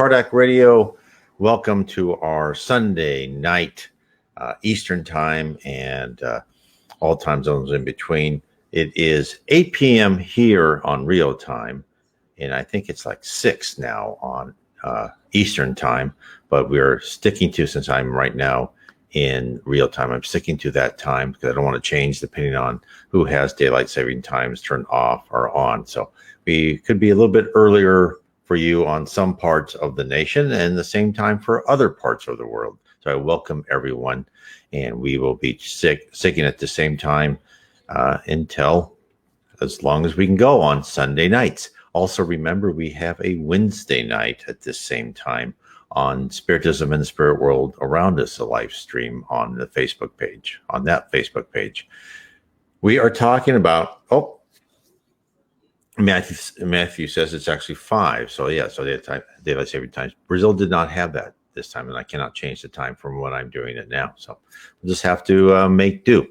Kardak Radio. Welcome to our Sunday night Eastern time and all time zones in between. It is 8 p.m. here on Rio time, and I think it's like 6 now on Eastern time, but we're sticking to, since I'm right now in real time, I'm sticking to that time because I don't want to change depending on who has daylight saving times turned off or on. So we could be a little bit earlier for you on some parts of the nation and the same time for other parts of the world. So I welcome everyone, and we will be sticking at the same time until as long as we can go on Sunday nights. Also, remember, we have a Wednesday night at this same time on Spiritism and the Spirit World Around Us, a live stream on the Facebook page, on that Facebook page. We are talking about, Matthew says it's actually 5. So yeah, so daylight saving times. Brazil did not have that this time, and I cannot change the time from when I'm doing it now. So we'll just have to make do.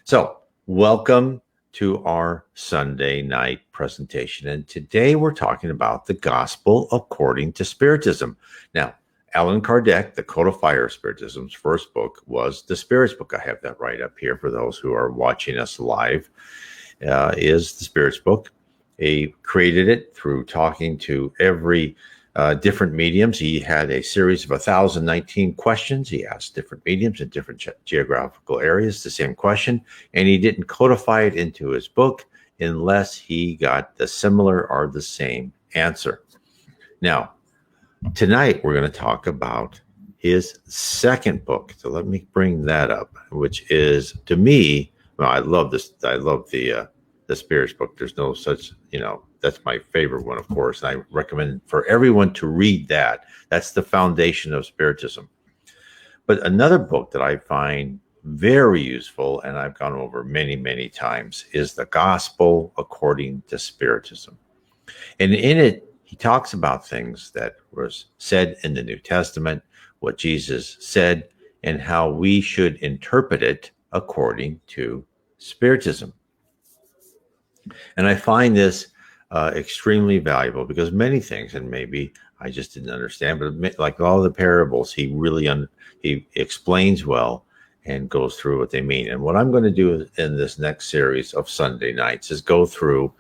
So welcome to our Sunday night presentation. And today we're talking about the gospel according to Spiritism. Now, Allan Kardec, the codifier of Spiritism's first book, was the Spirits book. I have that right up here for those who are watching us live, is the Spirits book. He created it through talking to every different mediums. He had a series of 1,019 questions. He asked different mediums in different geographical areas the same question, and he didn't codify it into his book unless he got the similar or the same answer. Now, tonight we're going to talk about his second book. So let me bring that up, which is, to me, well, I love this. I love the Spirits book. There's no such, that's my favorite one, of course. And I recommend for everyone to read that. That's the foundation of Spiritism. But another book that I find very useful, and I've gone over many, many times, is The Gospel According to Spiritism. And in it, he talks about things that was said in the New Testament, what Jesus said, and how we should interpret it according to Spiritism. And I find this extremely valuable because many things, and maybe I just didn't understand, but like all the parables, he really he explains well and goes through what they mean. And what I'm going to do in this next series of Sunday nights is go through,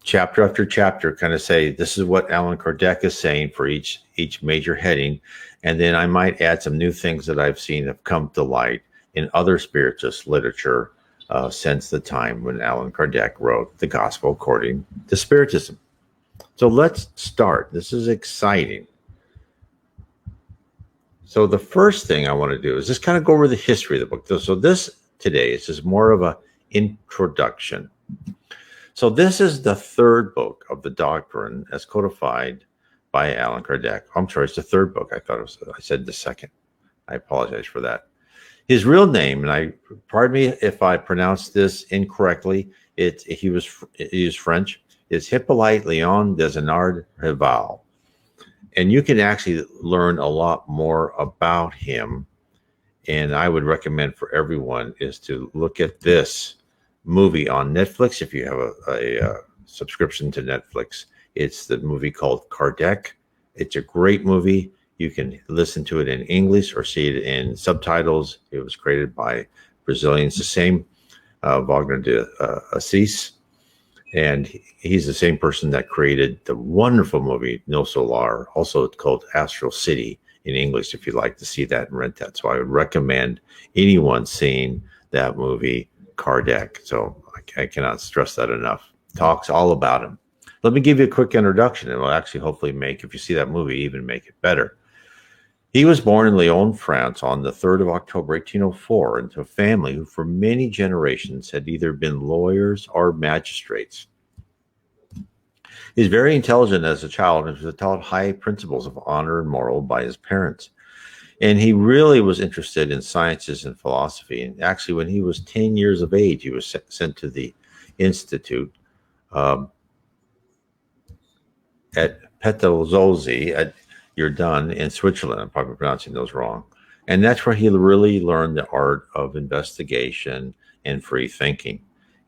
chapter after chapter, kind of say, this is what Allan Kardec is saying for each major heading. And then I might add some new things that I've seen have come to light in other spiritist literature since the time when Allan Kardec wrote The Gospel According to Spiritism. So let's start. This is exciting. So the first thing I want to do is just kind of go over the history of the book. So this today is just more of an introduction. So this is the third book of the doctrine as codified by Allan Kardec. I'm sorry, it's the third book. I said the second. I apologize for that. His real name, and pardon me if I pronounce this incorrectly, he is French, is Hippolyte Léon Desenard Rival. And you can actually learn a lot more about him. And I would recommend for everyone is to look at this movie on Netflix. If you have a subscription to Netflix, it's the movie called Kardec. It's a great movie. You can listen to it in English or see it in subtitles. It was created by Brazilians, the same Wagner de Assis. And he's the same person that created the wonderful movie No Solar, also called Astral City in English, if you'd like to see that and rent that. So I would recommend anyone seeing that movie, Kardec. So I cannot stress that enough. Talks all about him. Let me give you a quick introduction. It will actually hopefully make, if you see that movie, even make it better. He was born in Lyon, France on the 3rd of October, 1804, into a family who for many generations had either been lawyers or magistrates. He was very intelligent as a child and was taught high principles of honor and moral by his parents. And he really was interested in sciences and philosophy. And actually, when he was 10 years of age, he was sent to the institute at Petozzi at Verdun in Switzerland. I'm probably pronouncing those wrong. And that's where he really learned the art of investigation and free thinking.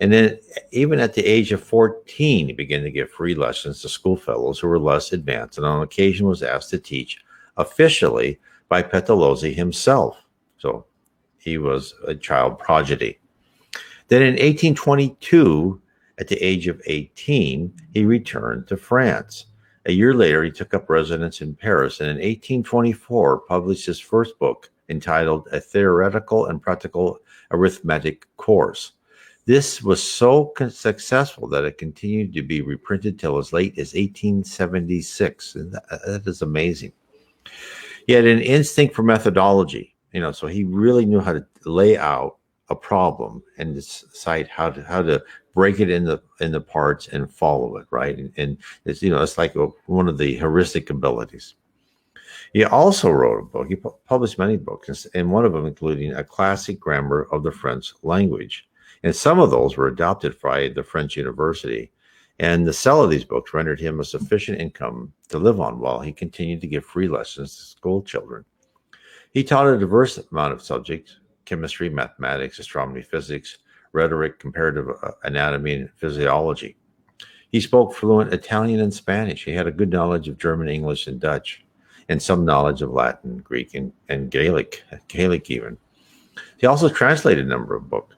And then, even at the age of 14, he began to give free lessons to schoolfellows who were less advanced, and on occasion was asked to teach officially by Pestalozzi himself. So he was a child prodigy. Then in 1822, at the age of 18, he returned to France. A year later, he took up residence in Paris, and in 1824 published his first book entitled A Theoretical and Practical Arithmetic Course. This was so successful that it continued to be reprinted till as late as 1876. And that is amazing. He had an instinct for methodology, so he really knew how to lay out a problem and decide how to break it in the parts and follow it, right? And it's it's like one of the heuristic abilities. He also wrote a book. He published many books, and one of them including a classic grammar of the French language. And some of those were adopted by the French university. And the sale of these books rendered him a sufficient income to live on while he continued to give free lessons to school children. He taught a diverse amount of subjects: chemistry, mathematics, astronomy, physics, rhetoric, comparative anatomy, and physiology. He spoke fluent Italian and Spanish. He had a good knowledge of German, English, and Dutch, and some knowledge of Latin, Greek, and Gaelic even. He also translated a number of books.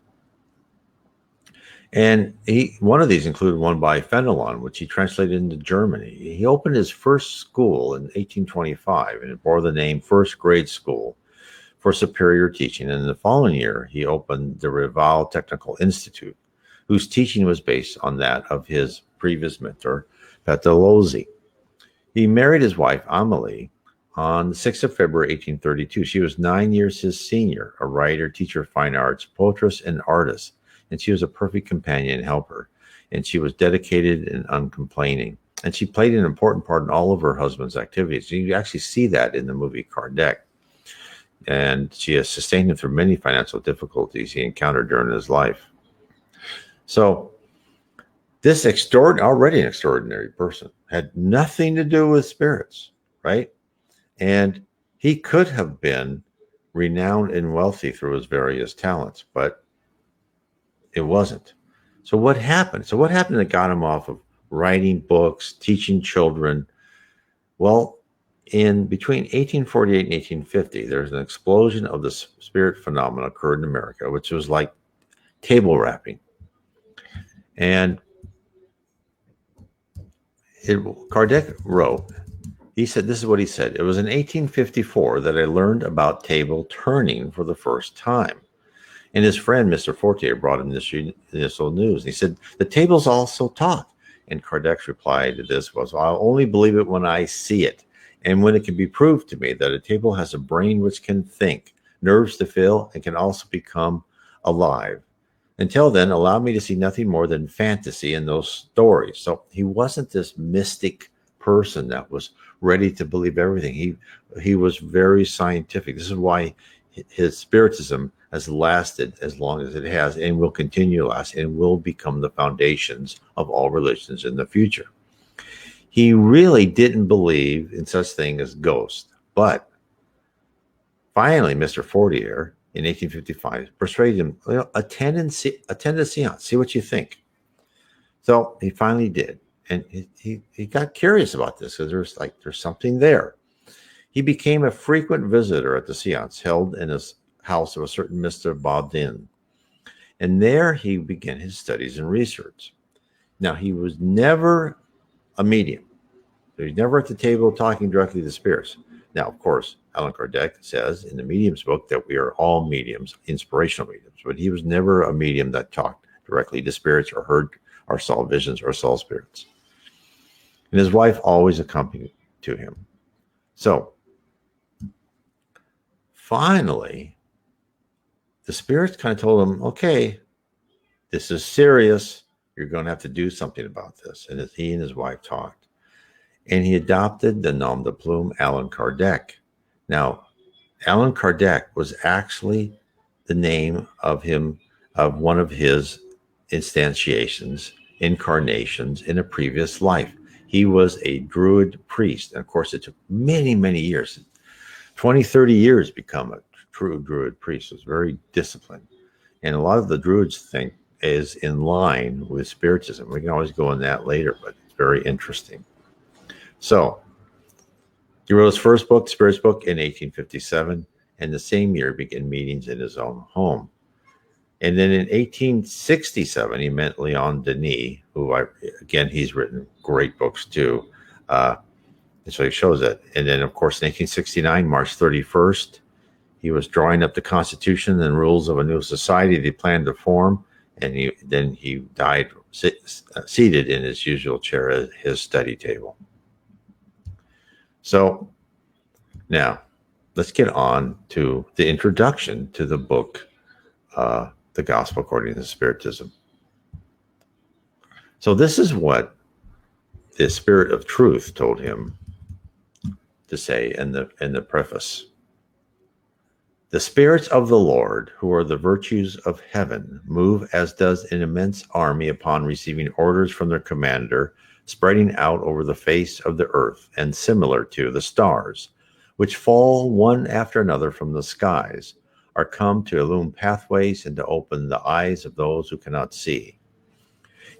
And one of these included one by Fenelon, which he translated into German. He opened his first school in 1825, and it bore the name First Grade School for Superior Teaching. And in the following year, he opened the Rival Technical Institute, whose teaching was based on that of his previous mentor, Pestalozzi. He married his wife, Amélie, on the 6th of February, 1832. She was 9 years his senior, a writer, teacher of fine arts, poetess, and artist. And she was a perfect companion and helper. And she was dedicated and uncomplaining. And she played an important part in all of her husband's activities. You actually see that in the movie Kardec. And she has sustained him through many financial difficulties he encountered during his life. So this already an extraordinary person had nothing to do with spirits, right? And he could have been renowned and wealthy through his various talents, but it wasn't. So what happened? What happened that got him off of writing books, teaching children? Well, in between 1848 and 1850, there's an explosion of the spirit phenomena occurred in America, which was like table rapping. And Kardec wrote, he said, this is what he said: it was in 1854 that I learned about table turning for the first time. And his friend, Mr. Fortier, brought him this initial news. He said, the table's also taught. And Kardec's reply to this was, I'll only believe it when I see it, and when it can be proved to me that a table has a brain which can think, nerves to feel, and can also become alive. Until then, allow me to see nothing more than fantasy in those stories. So he wasn't this mystic person that was ready to believe everything. He was very scientific. This is why his Spiritism has lasted as long as it has, and will continue to last, and will become the foundations of all religions in the future. He really didn't believe in such thing as ghosts, but finally, Mr. Fortier in 1855 persuaded him, attend a seance, see what you think. So he finally did, and he got curious about this because there's something there. He became a frequent visitor at the seance held in his house of a certain Mr. Baudin, and there he began his studies and research. Now, he was never a medium. He was never at the table talking directly to spirits. Now, of course, Allan Kardec says in the medium's book that we are all mediums, inspirational mediums, but he was never a medium that talked directly to spirits or heard or saw visions or saw spirits. And his wife always accompanied to him. So finally, the spirits kind of told him, okay, this is serious. You're going to have to do something about this. And he and his wife talked. And he adopted the nom de plume Allan Kardec. Now, Allan Kardec was actually the name of one of his instantiations, incarnations in a previous life. He was a Druid priest. And of course, it took many, many years, 20, 30 years to become a true Druid priest. It was very disciplined. And a lot of the Druids think, is in line with Spiritism. We can always go in that later, but it's very interesting. So he wrote his first book, Spirit's Book, in 1857, and the same year began meetings in his own home. And then in 1867, he met Leon Denis, who again, he's written great books too. And so he shows that. And then, of course, in 1869, March 31st, he was drawing up the Constitution and rules of a new society they planned to form. And then he died seated in his usual chair at his study table. So now let's get on to the introduction to the book, The Gospel According to Spiritism. So this is what the Spirit of Truth told him to say in the preface. The spirits of the Lord, who are the virtues of heaven, move as does an immense army upon receiving orders from their commander, spreading out over the face of the earth, and similar to the stars, which fall one after another from the skies, are come to illumine pathways and to open the eyes of those who cannot see.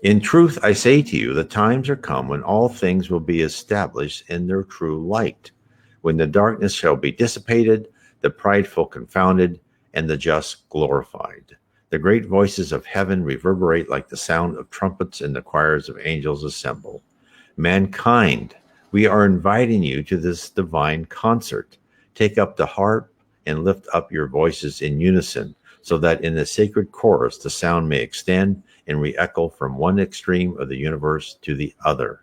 In truth, I say to you, the times are come when all things will be established in their true light, when the darkness shall be dissipated, the prideful confounded, and the just glorified. The great voices of heaven reverberate like the sound of trumpets, and the choirs of angels assemble. Mankind, we are inviting you to this divine concert. Take up the harp and lift up your voices in unison, so that in the sacred chorus the sound may extend and re-echo from one extreme of the universe to the other.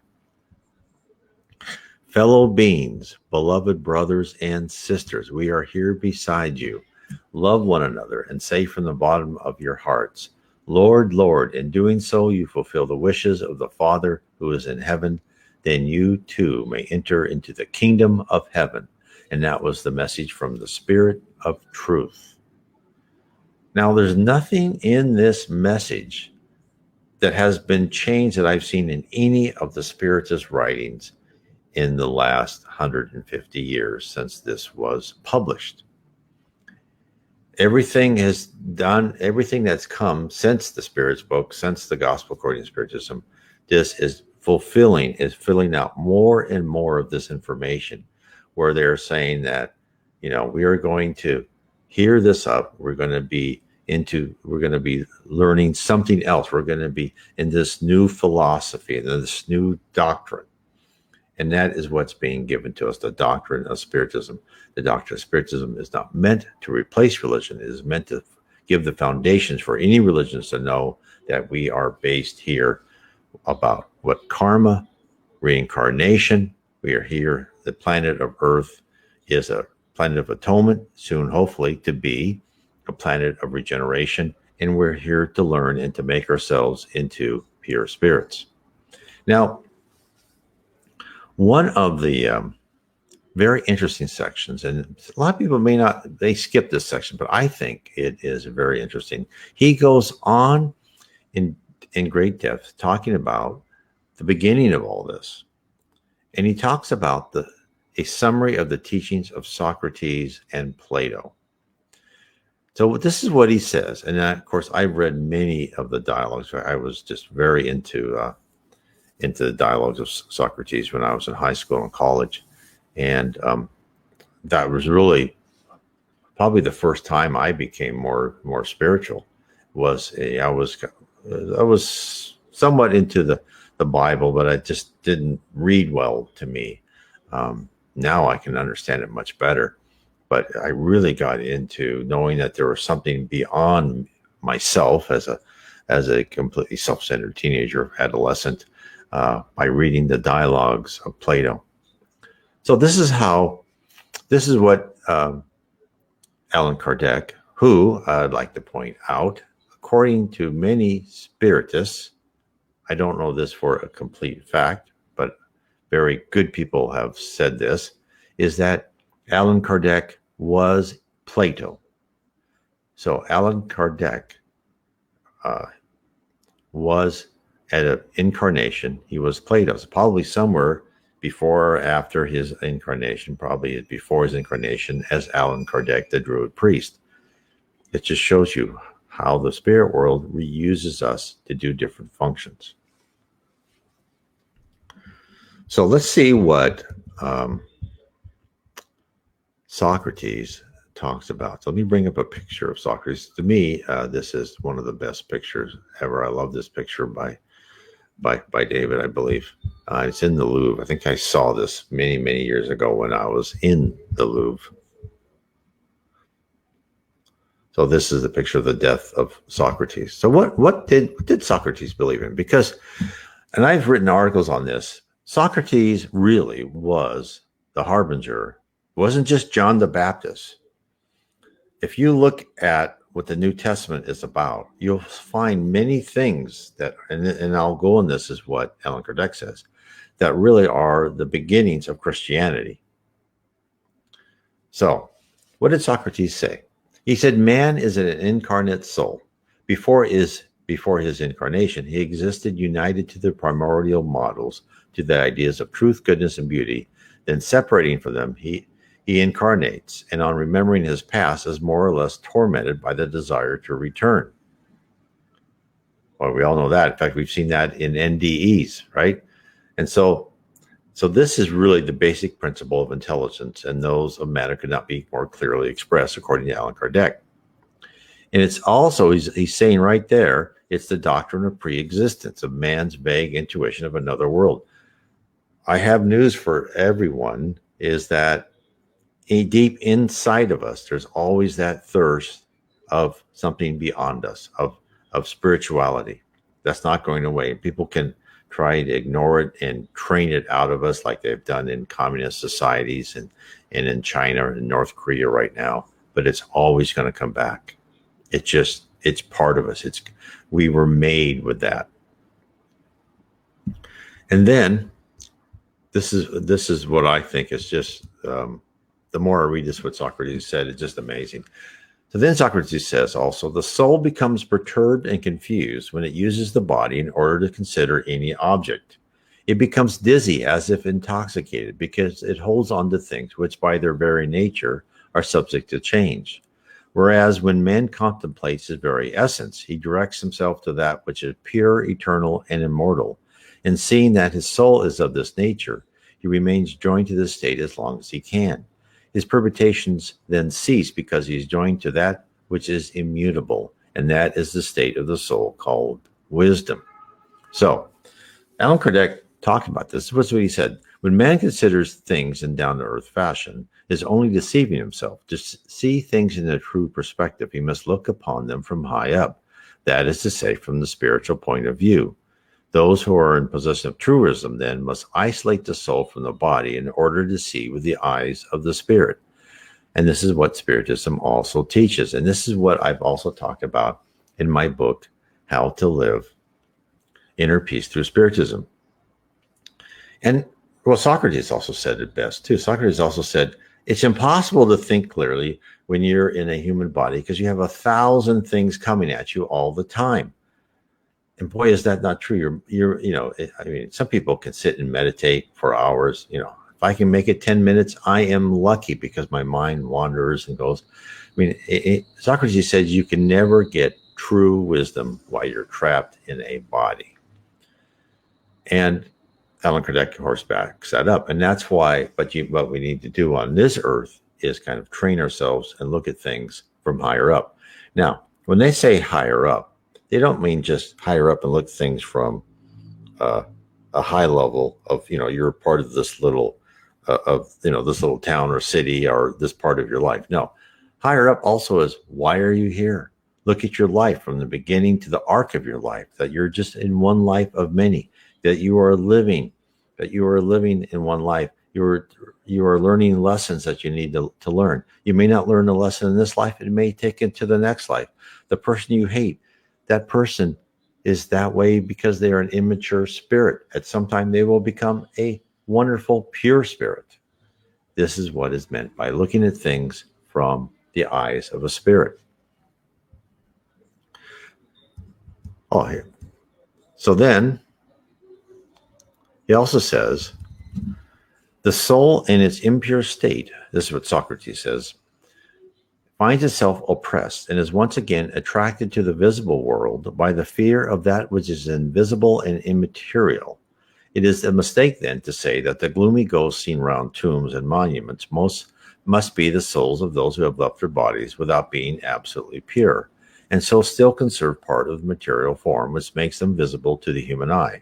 Fellow beings, beloved brothers and sisters, we are here beside you. Love one another and say from the bottom of your hearts, Lord, Lord, in doing so you fulfill the wishes of the Father who is in heaven. Then you too may enter into the kingdom of heaven. And that was the message from the Spirit of Truth. Now, there's nothing in this message that has been changed that I've seen in any of the Spiritist writings in the last 150 years since this was published. Everything that's come since the Spirit's book, since the Gospel According to Spiritism, this is filling out more and more of this information, where they're saying that, we are going to hear this up. We're going to be learning something else. We're going to be in this new philosophy, this new doctrine. And that is what's being given to us, the doctrine of Spiritism. The doctrine of Spiritism is not meant to replace religion. It is meant to give the foundations for any religions to know that we are based here about what karma, reincarnation. We are here. The planet of Earth is a planet of atonement, soon hopefully to be a planet of regeneration. And we're here to learn and to make ourselves into pure spirits. Now, one of the very interesting sections, and a lot of people they skip this section, but I think it is very interesting. He goes on in great depth talking about the beginning of all this. And he talks about a summary of the teachings of Socrates and Plato. So this is what he says. And of course, I've read many of the dialogues. I was just very into the dialogues of Socrates when I was in high school and college. And that was really probably the first time I became more spiritual. I was somewhat into the Bible, but I just didn't read well to me. Now I can understand it much better. But I really got into knowing that there was something beyond myself as a completely self-centered teenager, adolescent, by reading the dialogues of Plato. So this is what Allan Kardec, who I'd like to point out, according to many Spiritists, I don't know this for a complete fact, but very good people have said this, is that Allan Kardec was Plato. So Allan Kardec was at an incarnation. He was Plato's, probably somewhere before or after his incarnation, probably before his incarnation as Allan Kardec, the Druid priest. It just shows you how the spirit world reuses us to do different functions. So let's see what Socrates talks about. So let me bring up a picture of Socrates. To me, this is one of the best pictures ever. I love this picture by David, I believe. It's in the Louvre. I think I saw this many years ago when I was in the Louvre. So this is the picture of the death of Socrates. So what did Socrates believe in? Because, and I've written articles on this, Socrates really was the harbinger. It wasn't just John the Baptist. If you look at what the New Testament is about, you'll find many things that, and I'll go on this, is what Allan Kardec says, that really are the beginnings of Christianity. So, what did Socrates say? He said, man is an incarnate soul. Before his incarnation, he existed united to the primordial models, to the ideas of truth, goodness, and beauty. Then separating from them, he incarnates, and on remembering his past, is more or less tormented by the desire to return. Well, we all know that. In fact, we've seen that in NDEs, right? And so this is really the basic principle of intelligence, and those of matter could not be more clearly expressed, according to Allan Kardec. And it's also, he's saying right there, it's the doctrine of pre-existence, of man's vague intuition of another world. I have news for everyone, is that deep inside of us, there's always that thirst of something beyond us, of spirituality. That's not going away. People can try to ignore it and train it out of us like they've done in communist societies and in China and North Korea right now, but it's always going to come back. It's part of us. We were made with that. And then this is what I think is just, the more I read this, what Socrates said, it's just amazing. So then Socrates says also, the soul becomes perturbed and confused when it uses the body in order to consider any object. It becomes dizzy as if intoxicated because it holds on to things which by their very nature are subject to change. Whereas when man contemplates his very essence, he directs himself to that which is pure, eternal, and immortal. And seeing that his soul is of this nature, he remains joined to this state as long as he can. His perturbations then cease because he is joined to that which is immutable, and that is the state of the soul called wisdom. So, Allan Kardec talked about this. This was what he said. When man considers things in down-to-earth fashion, is only deceiving himself. To see things in a true perspective, he must look upon them from high up. That is to say, from the spiritual point of view. Those who are in possession of true wisdom then must isolate the soul from the body in order to see with the eyes of the spirit. And this is what Spiritism also teaches. And this is what I've also talked about in my book, How to Live Inner Peace Through Spiritism. And well, Socrates also said it best too. Socrates also said, it's impossible to think clearly when you're in a human body because you have 1,000 things coming at you all the time. And boy, is that not true. I mean, some people can sit and meditate for hours. If I can make it 10 minutes, I am lucky because my mind wanders and goes. I mean, Socrates says you can never get true wisdom while you're trapped in a body. And Allan Kardec, of course, backs that up. And that's why, what we need to do on this earth is kind of train ourselves and look at things from higher up. Now, when they say higher up, they don't mean just higher up and look at things from a high level of, you're part of this little, this little town or city or this part of your life. No, higher up also is, why are you here? Look at your life from the beginning to the arc of your life, that you're just in one life of many, that you are living in one life. You are learning lessons that you need to learn. You may not learn a lesson in this life. It may take it to the next life. The person you hate, that person is that way because they are an immature spirit. At some time, they will become a wonderful, pure spirit. This is what is meant by looking at things from the eyes of a spirit. Oh, here. So then, he also says, the soul in its impure state, this is what Socrates says, finds itself oppressed and is once again attracted to the visible world by the fear of that which is invisible and immaterial. It is a mistake then to say that the gloomy ghosts seen round tombs and monuments must be the souls of those who have left their bodies without being absolutely pure, and so still conserve part of the material form which makes them visible to the human eye.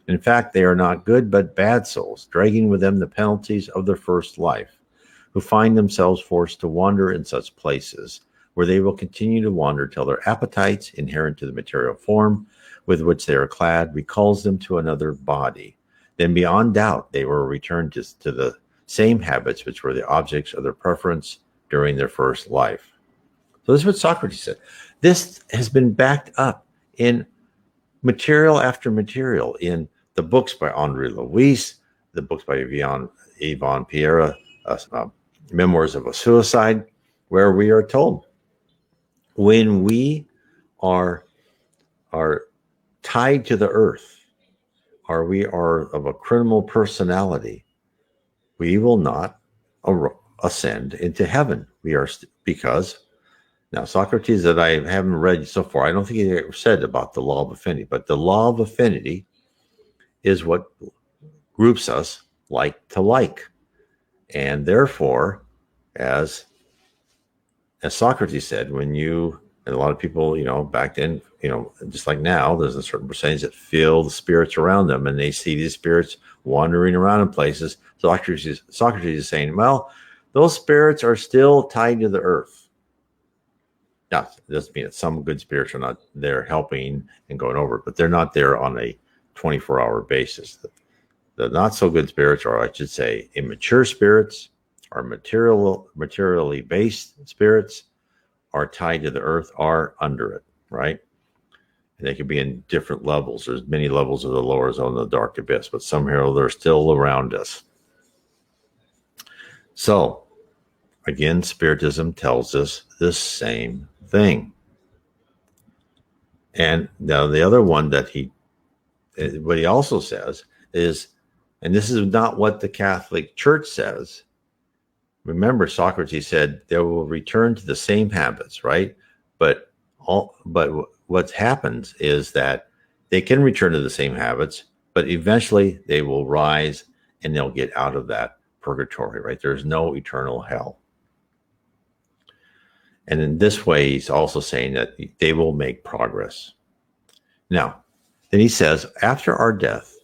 In fact, they are not good but bad souls, dragging with them the penalties of their first life, who find themselves forced to wander in such places, where they will continue to wander till their appetites, inherent to the material form with which they are clad, recalls them to another body. Then beyond doubt they will return to the same habits which were the objects of their preference during their first life. So this is what Socrates said. This has been backed up in material after material, in the books by Andre Louis, the books by Yvonne Pierre, Memoirs of a Suicide, where we are told when we are tied to the earth, or we are of a criminal personality, we will not ascend into heaven. We are because now Socrates, that I haven't read so far, I don't think he ever said about the law of affinity, but the law of affinity is what groups us like to like. And therefore, as Socrates said, when you, and a lot of people, back then, just like now, there's a certain percentage that feel the spirits around them and they see these spirits wandering around in places. Socrates is saying, well, those spirits are still tied to the earth. Now, it doesn't mean that some good spirits are not there helping and going over it, but they're not there on a 24-hour basis. The not so good spirits, or I should say immature spirits, or materially based spirits, are tied to the earth, are under it, right? And they can be in different levels. There's many levels of the lower zone of the dark abyss, but somehow they're still around us. So, again, Spiritism tells us the same thing. And now the other one that what he also says is, and this is not what the Catholic Church says. Remember, Socrates said they will return to the same habits, right? But what happens is that they can return to the same habits, but eventually they will rise and they'll get out of that purgatory, right? There's no eternal hell. And in this way, he's also saying that they will make progress. Now, then he says, after our death,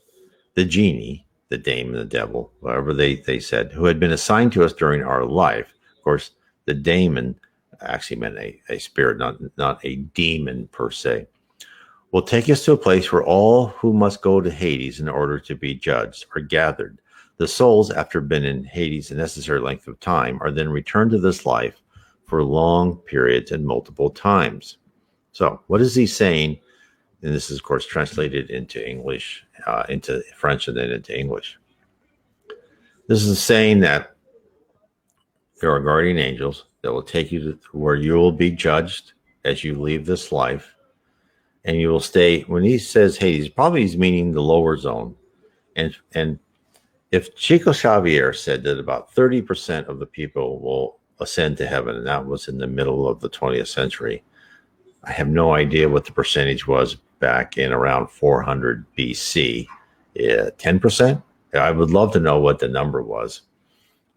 the genie, the demon, the devil, whatever they said, who had been assigned to us during our life. Of course, the demon actually meant a spirit, not a demon per se, will take us to a place where all who must go to Hades in order to be judged are gathered. The souls, after been in Hades a necessary length of time, are then returned to this life for long periods and multiple times. So what is he saying? And this is, of course, translated into English, into French, and then into English. This is saying that there are guardian angels that will take you to where you will be judged as you leave this life. And you will stay, when he says Hades, probably he's meaning the lower zone. And if Chico Xavier said that about 30% of the people will ascend to heaven, and that was in the middle of the 20th century, I have no idea what the percentage was back in around 400 BC. 10%? I would love to know what the number was,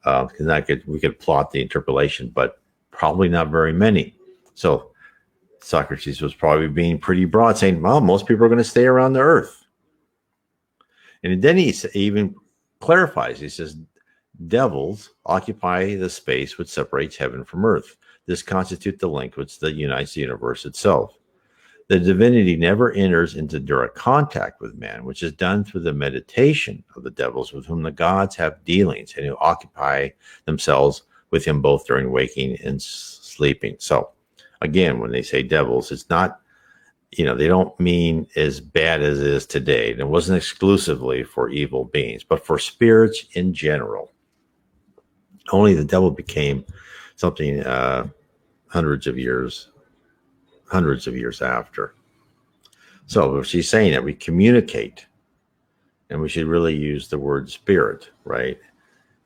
because we could plot the interpolation, but probably not very many. So Socrates was probably being pretty broad, saying, well, most people are going to stay around the earth. And then he even clarifies. He says, devils occupy the space which separates heaven from earth. This constitutes the link which unites the universe itself. The divinity never enters into direct contact with man, which is done through the meditation of the devils with whom the gods have dealings and who occupy themselves with him both during waking and sleeping. So, again, when they say devils, it's not, they don't mean as bad as it is today. And it wasn't exclusively for evil beings, but for spirits in general. Only the devil became something hundreds of years after. So she's saying that we communicate, and we should really use the word spirit, right?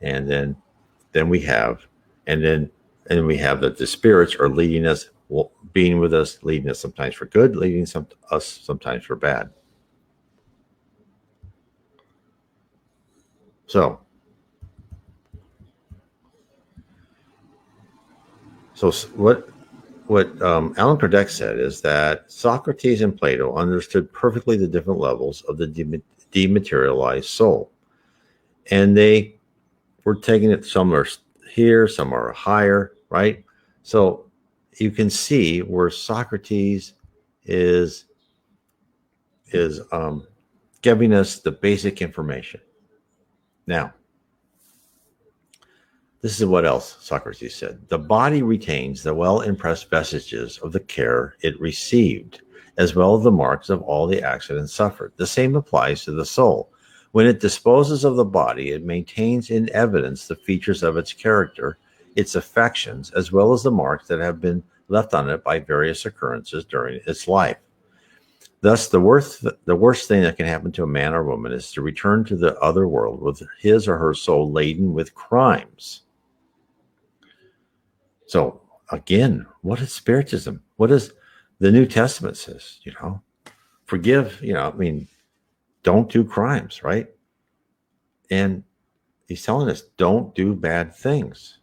And then we have, and then And we have that the spirits are leading us, being with us, leading us sometimes for good, leading us sometimes for bad. So what Alan Kardec said is that Socrates and Plato understood perfectly the different levels of the dematerialized soul, and they were taking it. Some are here, some are higher, right? So you can see where Socrates is giving us the basic information. Now, this is what else Socrates said. The body retains the well-impressed vestiges of the care it received, as well as the marks of all the accidents suffered. The same applies to the soul. When it disposes of the body, it maintains in evidence the features of its character, its affections, as well as the marks that have been left on it by various occurrences during its life. Thus, the worst thing that can happen to a man or woman is to return to the other world with his or her soul laden with crimes. So again, what is Spiritism? What does the New Testament says? Forgive. Don't do crimes, right? And he's telling us don't do bad things.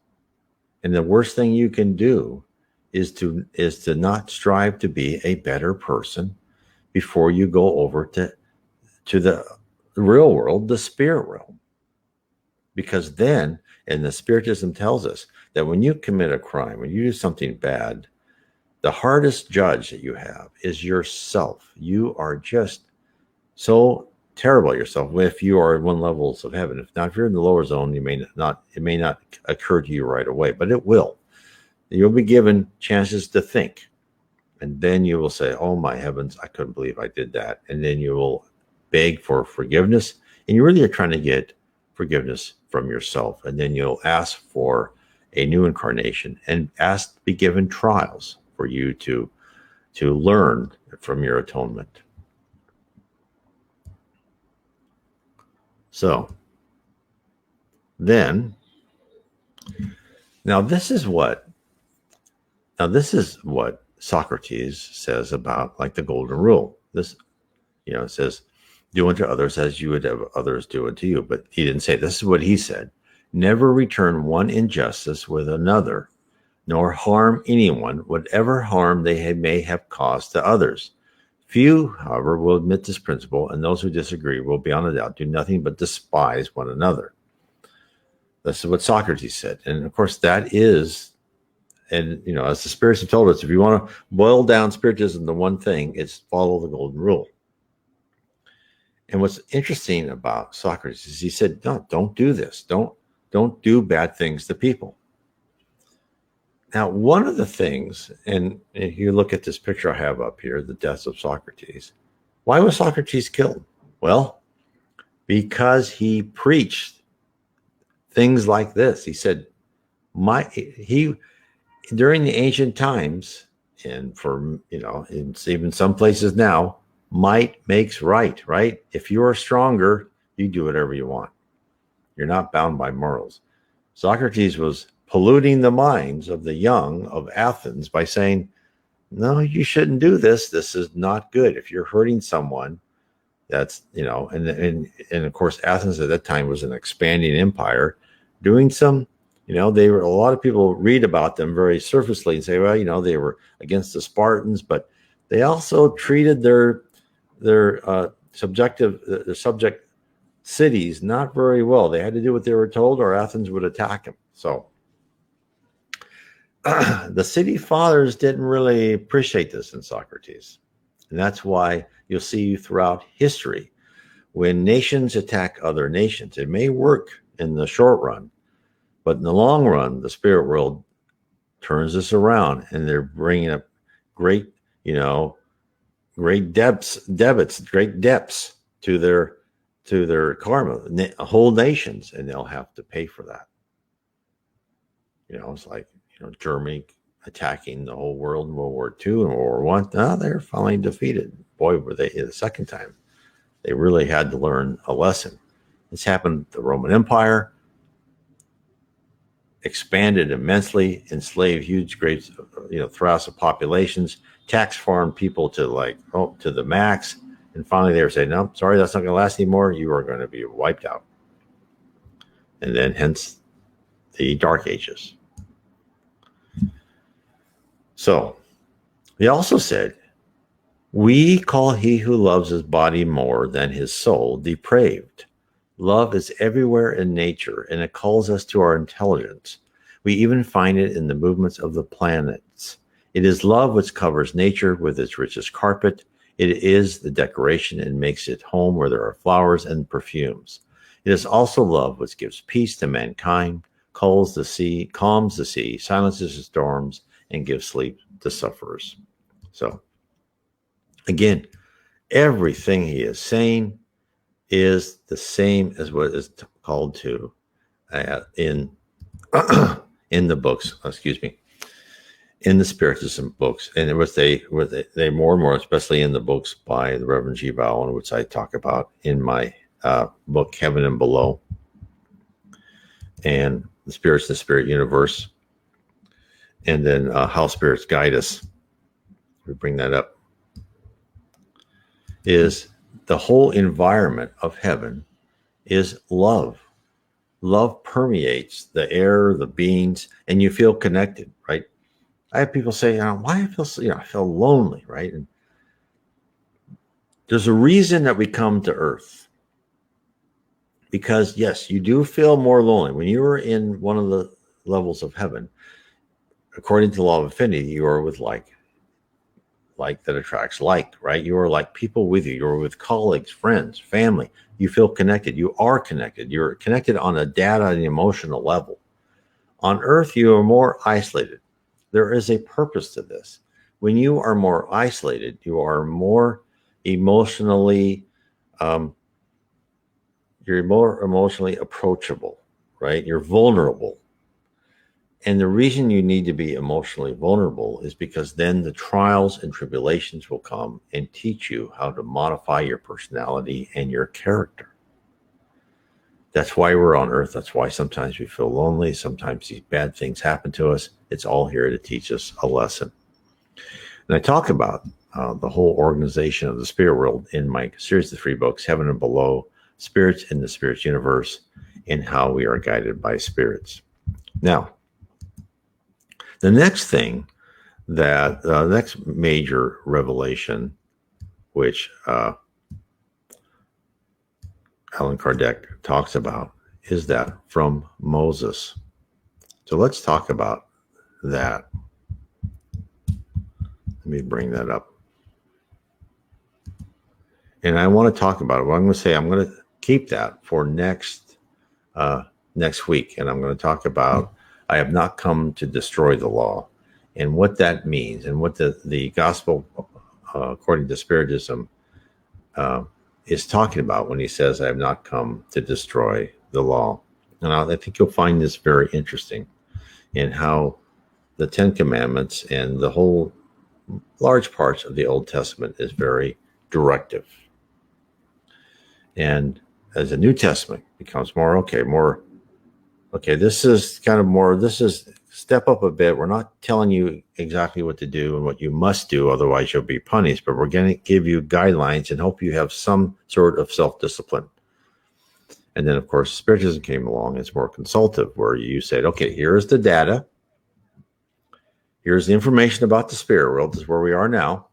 And the worst thing you can do is to not strive to be a better person before you go over to the real world, the spirit realm. Because then, and the Spiritism tells us that when you commit a crime, when you do something bad, the hardest judge that you have is yourself. You are just so terrible at yourself if you are in one levels of heaven. If you're in the lower zone, it may not occur to you right away, but it will. You'll be given chances to think. And then you will say, oh my heavens, I couldn't believe I did that. And then you will beg for forgiveness. And you really are trying to get forgiveness from yourself. And then you'll ask for a new incarnation and ask to be given trials for you to learn from your atonement. So then, now this is what Socrates says about like the golden rule. This, it says, do unto others as you would have others do unto you. But he didn't say, this is what he said. Never return one injustice with another, nor harm anyone, whatever harm they may have caused to others. Few, however, will admit this principle, and those who disagree will beyond a doubt do nothing but despise one another. This is what Socrates said. And of course, that is, and as the spirits have told us, if you want to boil down Spiritism to one thing, it's follow the golden rule. And what's interesting about Socrates is he said, no, don't do this. Don't do bad things to people. Now, one of the things, and if you look at this picture I have up here, the death of Socrates. Why was Socrates killed? Well, because he preached things like this. He said, during the ancient times, and for, it's even some places now, might makes right, right? If you are stronger, you do whatever you want. You're not bound by morals. Socrates was polluting the minds of the young of Athens by saying, no, you shouldn't do this. This is not good. If you're hurting someone, that's, and of course, Athens at that time was an expanding empire doing some, they were, a lot of people read about them very surfacely and say, well, they were against the Spartans, but they also treated their subject cities not very well. They had to do what they were told or Athens would attack them. So the city fathers didn't really appreciate this in Socrates. And that's why you'll see throughout history, when nations attack other nations, it may work in the short run, but in the long run, the spirit world turns this around and they're bringing up great depths to their karma, whole nations, and they'll have to pay for that. It's like, Germany attacking the whole world in World War II and World War I. No, they're finally defeated. Boy, were they the second time. They really had to learn a lesson. This happened to the Roman Empire. expanded immensely, enslaved huge great thousand populations, taxed foreign people to the max, and finally they were saying, no, sorry, that's not going to last anymore. You are going to be wiped out. And then hence the Dark Ages. So he also said, we call he who loves his body more than his soul depraved. Love is everywhere in nature, and it calls us to our intelligence. We even find it in the movements of the planets. It is love which covers nature with its richest carpet. It is the decoration and makes it home where there are flowers and perfumes. It is also love which gives peace to mankind, calms the sea, silences the storms, and gives sleep to sufferers. So, again, everything he is saying is the same as what is called to in in the books. In the Spiritism books, and they more and more, especially in the books by the Reverend G. Bowen, which I talk about in my book Heaven and Below, and the Spirits and the Spirit Universe, and then How Spirits Guide Us. We bring that up. Is the whole environment of heaven is love. Love permeates the air, the beings, and you feel connected, right? I have people say, why I feel lonely, right? And there's a reason that we come to Earth. Because yes, you do feel more lonely. When you are in one of the levels of heaven, according to the law of affinity, you are with like that attracts like, right? You are like people with you. You're with colleagues, friends, family. You feel connected. You are connected. You're connected on a data and emotional level. On Earth, you are more isolated. There is a purpose to this. When you are more isolated, you are more emotionally, you're more emotionally approachable, right? You're vulnerable. And the reason you need to be emotionally vulnerable is because then the trials and tribulations will come and teach you how to modify your personality and your character. That's why we're on Earth. That's why sometimes we feel lonely. Sometimes these bad things happen to us. It's all here to teach us a lesson. And I talk about the whole organization of the spirit world in my series of 3 books, Heaven and Below, Spirits in the Spirits Universe, and how we are guided by spirits. Now, the next thing that the next major revelation, which Allan Kardec talks about, is that from Moses. So let's talk about that. Let me bring that up. And I want to talk about it. What I'm going to say, I'm going to keep that for next week. And I'm going to talk about I have not come to destroy the law, and what that means, and what the gospel, according to Spiritism, is talking about when he says, I have not come to destroy the law. And I think you'll find this very interesting in how the 10 Commandments and the whole large parts of the Old Testament is very directive. And as the New Testament becomes this is step up a bit. We're not telling you exactly what to do and what you must do, otherwise you'll be punished, but we're going to give you guidelines and hope you have some sort of self-discipline. And then, of course, Spiritism came along. It's more consultative, where you said, okay, here's the data. Here's the information about the spirit world. This is where we are now.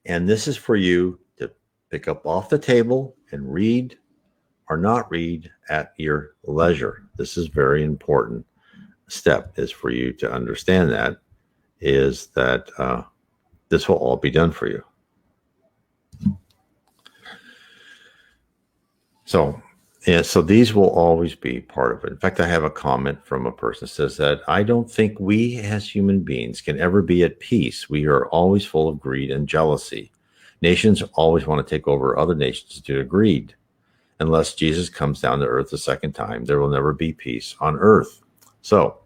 And this is for you to pick up off the table and read or not read at your leisure. This is very important step, is for you to understand that this will all be done for you. So these will always be part of it. In fact, I have a comment from a person that says that I don't think we as human beings can ever be at peace. We are always full of greed and jealousy. Nations always want to take over other nations due to greed. Unless Jesus comes down to earth a second time, there will never be peace on earth. So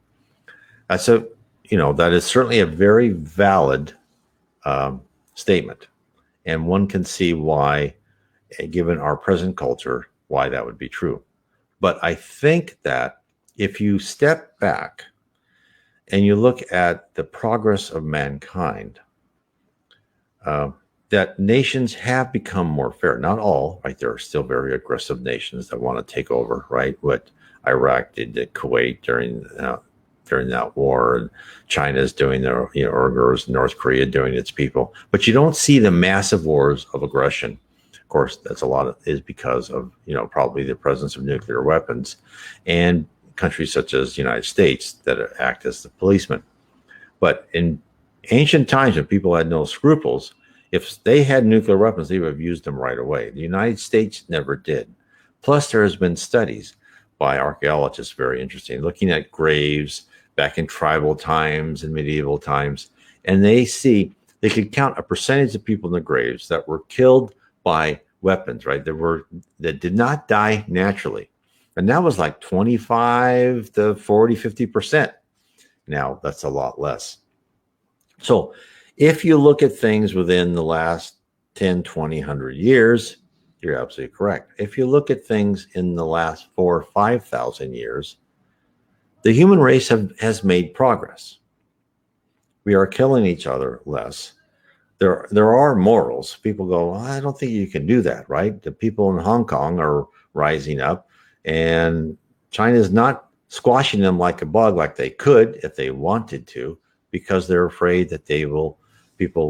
that is certainly a very valid statement. And one can see why, given our present culture, why that would be true. But I think that if you step back and you look at the progress of mankind, uh, that nations have become more fair. Not all, right? There are still very aggressive nations that want to take over, right? What Iraq did to Kuwait during that war, and China's doing their, Uyghurs, North Korea doing its people. But you don't see the massive wars of aggression. Of course, that's a lot of is because of probably the presence of nuclear weapons, and countries such as the United States that act as the policemen. But in ancient times, when people had no scruples, if they had nuclear weapons, they would have used them right away. The United States never did. Plus, there has been studies by archaeologists, very interesting, looking at graves back in tribal times and medieval times, and they could count a percentage of people in the graves that were killed by weapons, right? That did not die naturally. And that was like 25 to 40, 50%. Now that's a lot less. So if you look at things within the last 10, 20, 100 years, you're absolutely correct. If you look at things in the last 4 or 5,000 years, the human race has made progress. We are killing each other less. There are morals. People go, I don't think you can do that, right? The people in Hong Kong are rising up, and China is not squashing them like a bug like they could if they wanted to, because they're afraid that people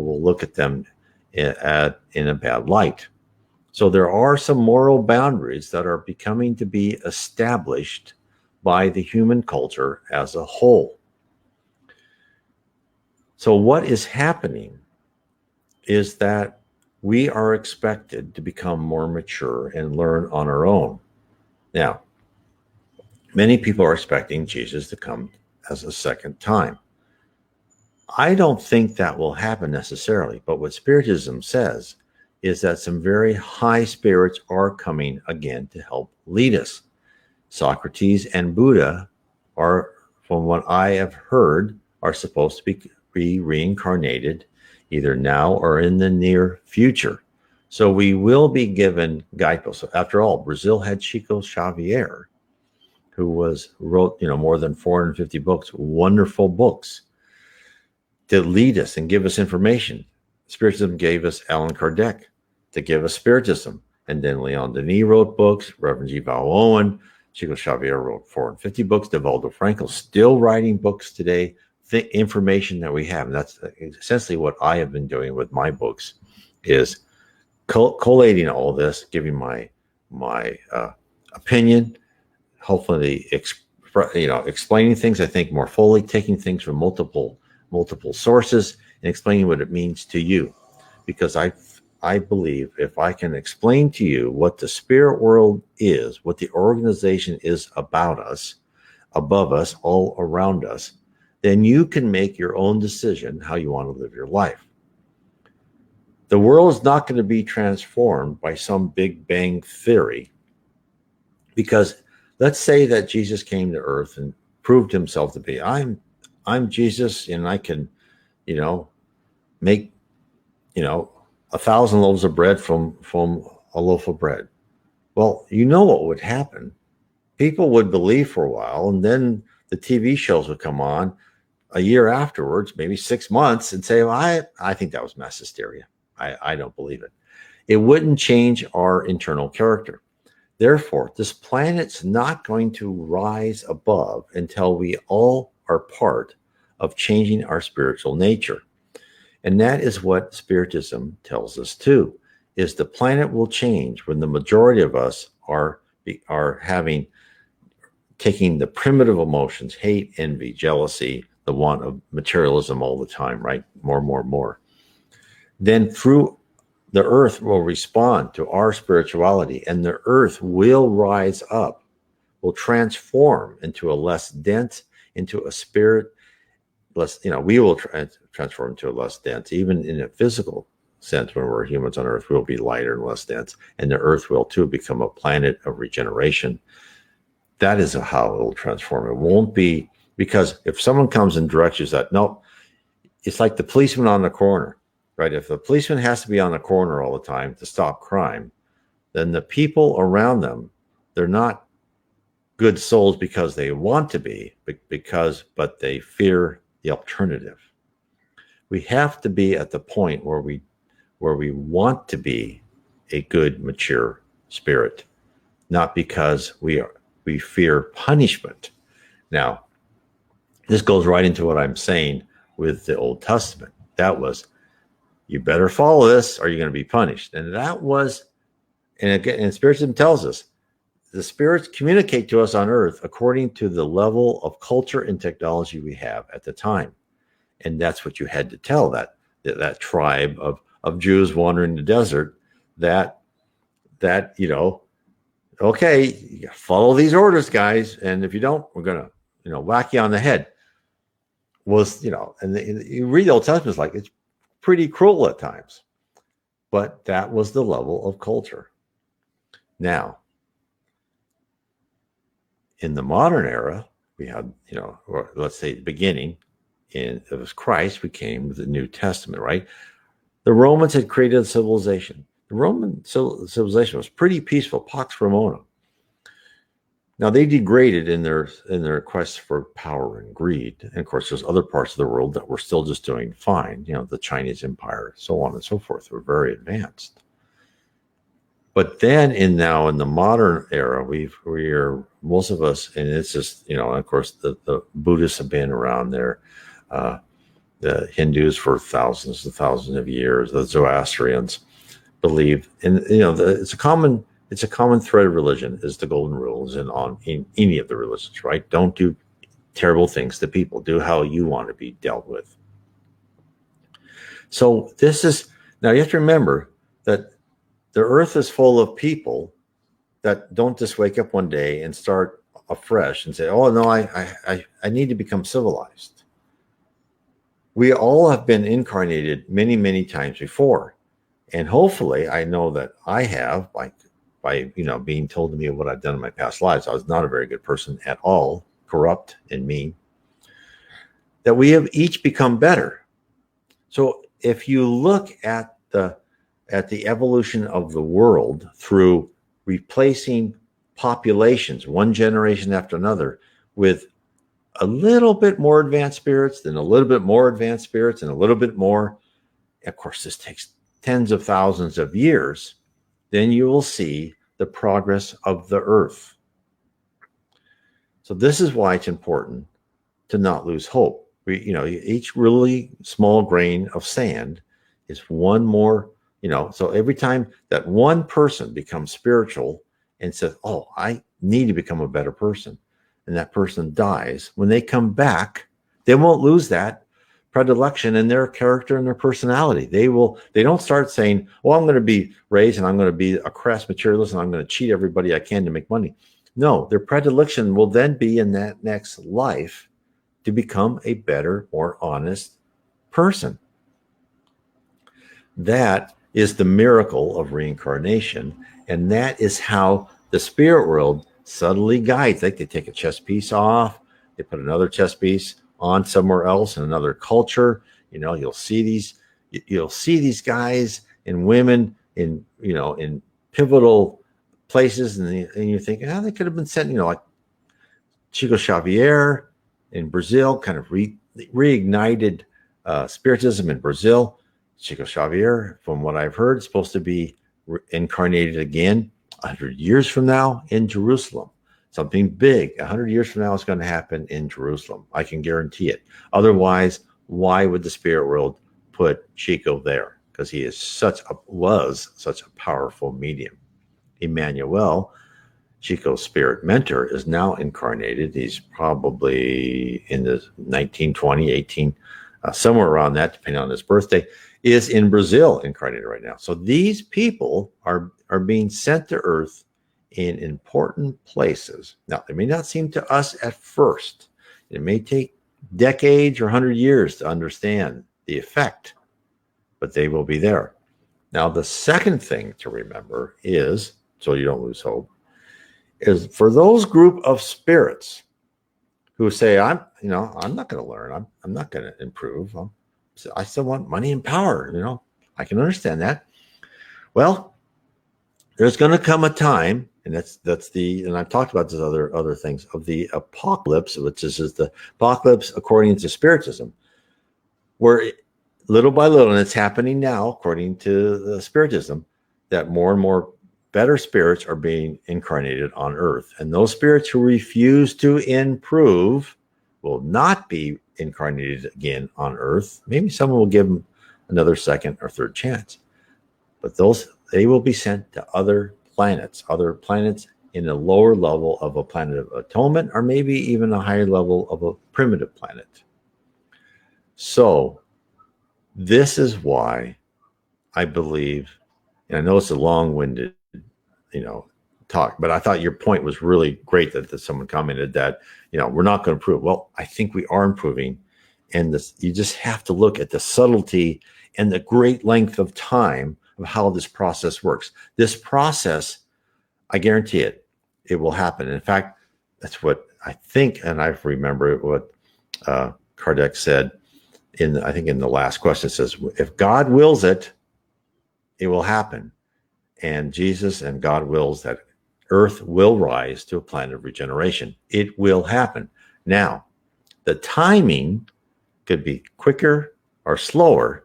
will look at them in a bad light. So there are some moral boundaries that are becoming to be established by the human culture as a whole. So what is happening is that we are expected to become more mature and learn on our own. Now, many people are expecting Jesus to come as a second time. I don't think that will happen necessarily, but what Spiritism says is that some very high spirits are coming again to help lead us. Socrates and Buddha are, from what I have heard, are supposed to be reincarnated either now or in the near future. So we will be given guideposts. After all, Brazil had Chico Xavier, who wrote more than 450 books, wonderful books, to lead us and give us information. Spiritism gave us Allan Kardec to give us Spiritism. And then Leon Denis wrote books, Reverend G. Val Owen, Chico Xavier wrote 450 books, Devaldo Franco still writing books today. The information that we have, and that's essentially what I have been doing with my books, is collating all this, giving my opinion, hopefully explaining things, I think, more fully, taking things from multiple sources and explaining what it means to you. Because I believe if I can explain to you what the spirit world is, what the organization is about us, above us, all around us, then you can make your own decision how you want to live your life. The world is not going to be transformed by some big bang theory, because let's say that Jesus came to earth and proved himself to be, I'm Jesus, and I can, make, 1,000 loaves of bread from a loaf of bread. Well, what would happen? People would believe for a while, and then the TV shows would come on a year afterwards, maybe 6 months, and say, well, I think that was mass hysteria. I don't believe it. It wouldn't change our internal character. Therefore, this planet's not going to rise above until we all are part of changing our spiritual nature. And that is what Spiritism tells us too, is the planet will change when the majority of us are taking the primitive emotions, hate, envy, jealousy, the want of materialism all the time, right? More. Then through the earth will respond to our spirituality, and the earth will rise up, will transform into a less dense, into a spirit less, we will transform into a less dense, even in a physical sense. When we're humans on earth, we'll be lighter and less dense, and the earth will too become a planet of regeneration. That is how it will transform. It won't be, because if someone comes and directs you that, no, it's like the policeman on the corner, right? If the policeman has to be on the corner all the time to stop crime, then the people around them, they're not good souls because they want to be, but they fear the alternative. We have to be at the point where we want to be a good, mature spirit, not because we fear punishment. Now, this goes right into what I'm saying with the Old Testament. That was, you better follow this or you're going to be punished. And that was, and again, and Spiritism tells us, the spirits communicate to us on earth according to the level of culture and technology we have at the time. And that's what you had to tell that tribe of Jews wandering the desert, that okay, follow these orders, guys, and if you don't, we're gonna whack you on the head. Was and you read the Old Testament, it's like, it's pretty cruel at times, but that was the level of culture. Now, in the modern era, we had, or let's say the beginning, it was Christ, we came with the New Testament, right? The Romans had created a civilization. The Roman civilization was pretty peaceful, Pax Romana. Now, they degraded in their quest for power and greed. And of course, there's other parts of the world that were still just doing fine. The Chinese Empire, so on and so forth, were very advanced. But then in the modern era, we're most of us, and it's just, of course, the Buddhists have been around there, the Hindus for thousands and thousands of years, the Zoroastrians believe, and it's a common thread of religion, is the golden rules in any of the religions, right? Don't do terrible things to people. Do how you want to be dealt with. So now you have to remember that the earth is full of people that don't just wake up one day and start afresh and say, oh, no, I need to become civilized. We all have been incarnated many, many times before. And hopefully, I know that I have, by being told to me what I've done in my past lives. I was not a very good person at all, corrupt and mean, that we have each become better. So if you look at the evolution of the world through replacing populations, one generation after another, with a little bit more advanced spirits, then a little bit more advanced spirits, and a little bit more, of course, this takes tens of thousands of years, then you will see the progress of the earth. So this is why it's important to not lose hope. Each really small grain of sand is one more, so every time that one person becomes spiritual and says, oh, I need to become a better person, and that person dies, when they come back, they won't lose that predilection in their character and their personality. They don't start saying, well, I'm going to be raised and I'm going to be a crass materialist and I'm going to cheat everybody I can to make money. No, their predilection will then be in that next life to become a better, more honest person. That is the miracle of reincarnation. And that is how the spirit world subtly guides. Like they take a chess piece off, they put another chess piece on somewhere else in another culture. You'll see these guys and women in pivotal places, and you think, they could have been sent, like Chico Xavier in Brazil, kind of reignited Spiritism in Brazil. Chico Xavier, from what I've heard, is supposed to be incarnated again 100 years from now in Jerusalem. Something big 100 years from now is going to happen in Jerusalem. I can guarantee it. Otherwise, why would the spirit world put Chico there? Because he was such a powerful medium. Emmanuel, Chico's spirit mentor, is now incarnated. He's probably in the 1920, 18, somewhere around that, depending on his birthday, is in Brazil incarnated right now. So these people are being sent to Earth in important places. Now, they may not seem to us at first. It may take decades or 100 years to understand the effect, but they will be there. Now, the second thing to remember is, so you don't lose hope, is for those group of spirits who say, I'm not going to learn. I'm not going to improve. I still want money and power. I can understand that. Well, there's going to come a time And and I've talked about this other things of the apocalypse, which is the apocalypse according to Spiritism, where little by little, and it's happening now according to the Spiritism, that more and more better spirits are being incarnated on Earth, and those spirits who refuse to improve will not be incarnated again on Earth. Maybe someone will give them another second or third chance, but they will be sent to other planets in a lower level of a planet of atonement, or maybe even a higher level of a primitive planet. So this is why I believe, and I know it's a long-winded, talk, but I thought your point was really great that someone commented that, we're not going to improve. Well, I think we are improving. And you just have to look at the subtlety and the great length of time of how this process works. This process, I guarantee it will happen. In fact, that's what I think, and I remember what Kardec said in the last question. It says, if God wills it, it will happen. And Jesus and God wills that Earth will rise to a planet of regeneration. It will happen. Now, the timing could be quicker or slower.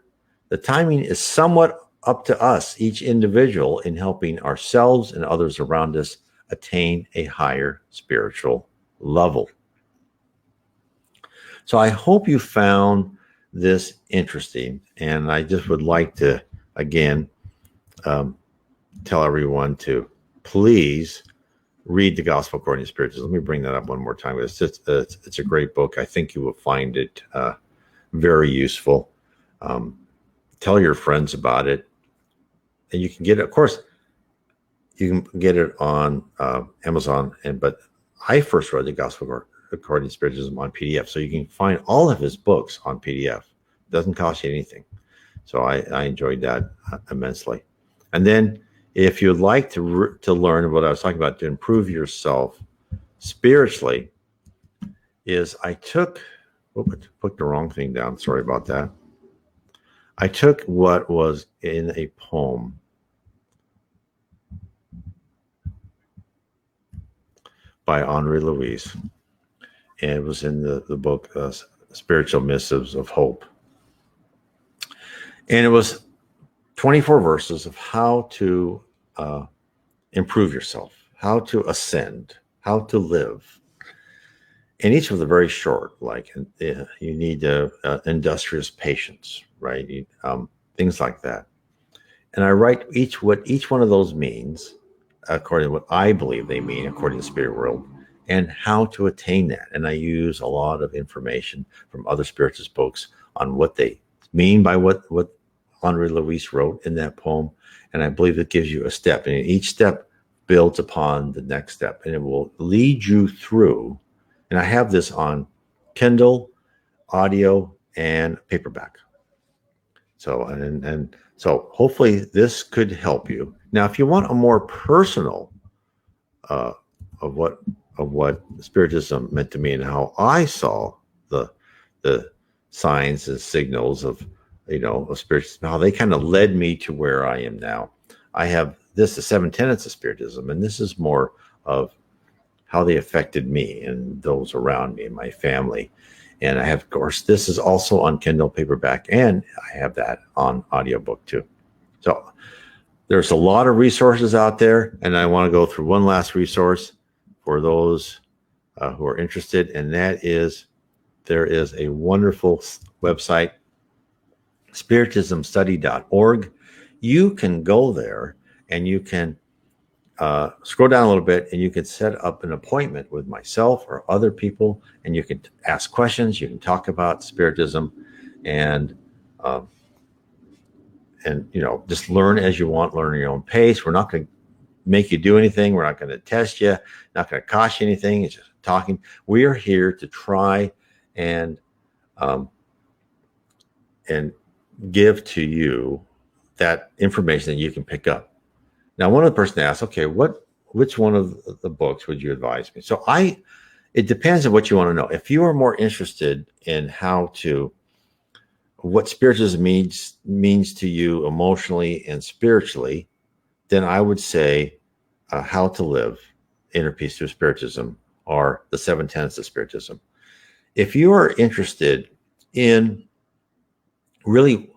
The timing is somewhat up to us, each individual, in helping ourselves and others around us attain a higher spiritual level. So I hope you found this interesting, and I just would like to, again, tell everyone to please read the Gospel According to Spiritism. Let me bring that up one more time. It's a great book. I think you will find it very useful. Tell your friends about it. And you can get it, of course, you can get it on Amazon. But I first read the Gospel According to Spiritism on PDF. So you can find all of his books on PDF. It doesn't cost you anything. So I enjoyed that immensely. And then if you'd like to learn what I was talking about to improve yourself spiritually, is I took, put the wrong thing down. Sorry about that. I took what was in a poem by Henri Louis, and it was in the book Spiritual Missives of Hope. And it was 24 verses of how to improve yourself, how to ascend, how to live. And each was very short, like you need industrious patience, right? Things like that. And I write what each one of those means, according to what I believe they mean, according to the spirit world, and how to attain that. And I use a lot of information from other spiritist books on what they mean by what Henri Louis wrote in that poem. And I believe it gives you a step, and each step builds upon the next step, and it will lead you through. And I have this on Kindle, audio, and paperback. So, and so hopefully this could help you. Now, if you want a more personal of what Spiritism meant to me and how I saw the signs and signals of Spiritism, how they kind of led me to where I am now. I have the 7 tenets of Spiritism, and this is more of how they affected me and those around me and my family. And I have, of course, this is also on Kindle paperback, and I have that on audiobook too. So there's a lot of resources out there, and I want to go through one last resource for those who are interested, and that is, there is a wonderful website, spiritismstudy.org. You can go there and you can scroll down a little bit, and you can set up an appointment with myself or other people, and you can ask questions. You can talk about Spiritism, and just learn as you want, learn at your own pace. We're not going to make you do anything. We're not going to test you, not going to cost you anything. It's just talking. We are here to try and give to you that information that you can pick up. Now, one of the person asked, okay, which one of the books would you advise me? So it depends on what you want to know. If you are more interested in what Spiritism means to you emotionally and spiritually, then I would say How to Live Inner Peace Through Spiritism, or the 7 Tenets of Spiritism. If you are interested in really,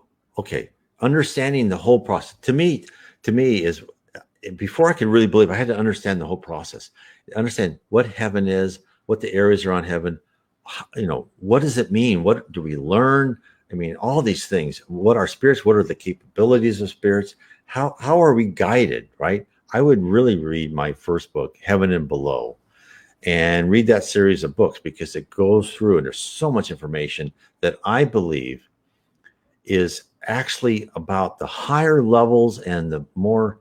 understanding the whole process, to me is, before I could really believe, I had to understand the whole process, understand what heaven is, what the areas around heaven, what does it mean? What do we learn? I mean, all these things. What are spirits? What are the capabilities of spirits? How are we guided, right? I would really read my first book, Heaven and Below, and read that series of books, because it goes through and there's so much information that I believe is actually about the higher levels and the more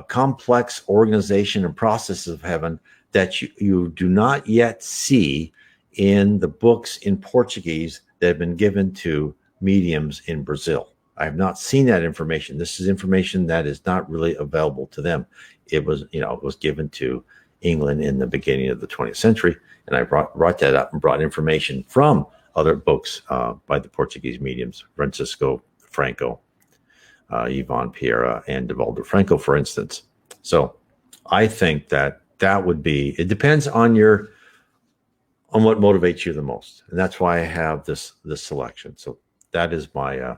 complex organization and processes of heaven that you do not yet see in the books in Portuguese that have been given to mediums in Brazil. I have not seen that information. This is information that is not really available to them. It was given to England in the beginning of the 20th century, and I brought that up and brought information from other books by the Portuguese mediums, Francisco Franco, Yvonne Piera, and Divaldo Franco, for instance. So I think that would be, it depends on what motivates you the most. And that's why I have this selection. So that is my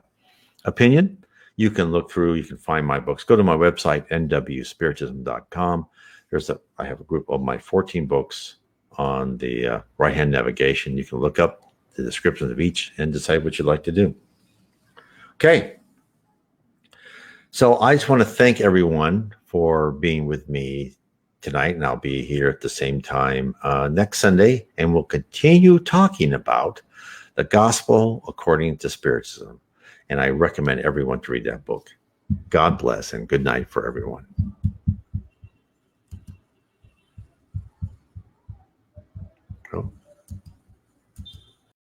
opinion. You can look through, you can find my books. Go to my website, nwspiritism.com. I have a group of my 14 books on the right-hand navigation. You can look up the descriptions of each and decide what you'd like to do. Okay. So I just want to thank everyone for being with me tonight, and I'll be here at the same time next Sunday, and we'll continue talking about the Gospel According to Spiritism. And I recommend everyone to read that book. God bless, and good night for everyone. Cool.